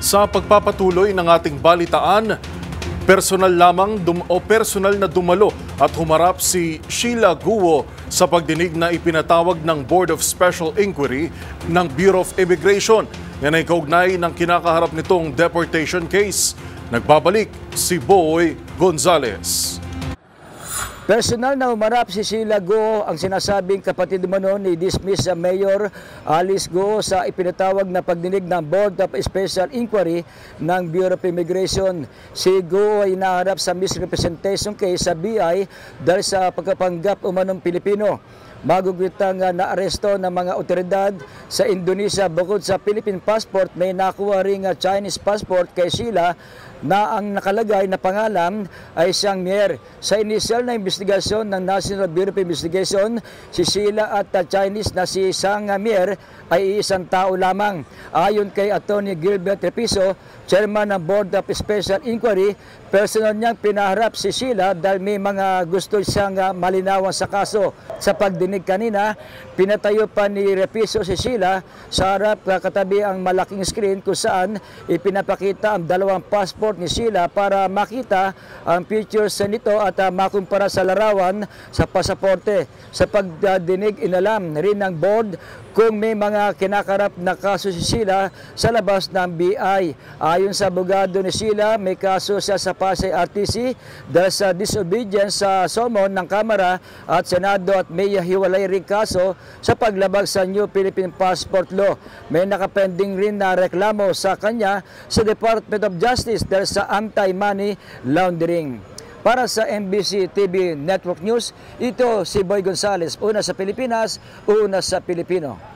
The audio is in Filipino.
Sa pagpapatuloy ng ating balitaan, personal na dumalo at humarap si Sheila Guo sa pagdinig na ipinatawag ng Board of Special Inquiry ng Bureau of Immigration. Yan ay kaugnay ng kinakaharap nitong deportation case. Nagbabalik si Boy Gonzales. Personal na umarap si Sheila Guo, ang sinasabing kapatid umano ni dismiss sa Mayor Alice Guo sa ipinatawag na pagdinig ng Board of Special Inquiry ng Bureau of Immigration. Si Guo ay naharap sa misrepresentation case sa BI dahil sa pagkapanggap umanong Pilipino. Magugwitang naaresto ng mga otoridad sa Indonesia bukod sa Philippine passport, may nakuha ring Chinese passport kay Sheila na ang nakalagay na pangalan ay Xiang Mier. Sa initial na investigasyon ng National Bureau of Investigation, si Sheila at Chinese na si Xiang Mier ay isang tao lamang. Ayon kay Attorney Gilbert Repiso, Chairman ng Board of Special Inquiry, personal niyang pinaharap si Sheila dahil may mga gusto siyang malinawan sa kaso. Sa pagdinig kanina, pinatayo pa ni Repiso si Sheila sa harap katabi ang malaking screen kung saan ipinapakita ang dalawang passport ni Sheila para makita ang pictures nito at makumpara sa larawan sa pasaporte. Sa pagdinig, inalam rin ng board kung may mga kinakarap na kaso si Sheila sa labas ng BI. Ayon sa abogado ni Sheila, may kaso siya sa Pasay RTC dahil sa disobedience sa summon ng Kamara at Senado at may hiwalay rin kaso sa paglabag sa New Philippine Passport Law. May nakapending rin na reklamo sa kanya sa Department of Justice dahil sa anti-money laundering. Para sa MBC TV Network News, ito si Boy Gonzales, una sa Pilipinas, una sa Pilipino.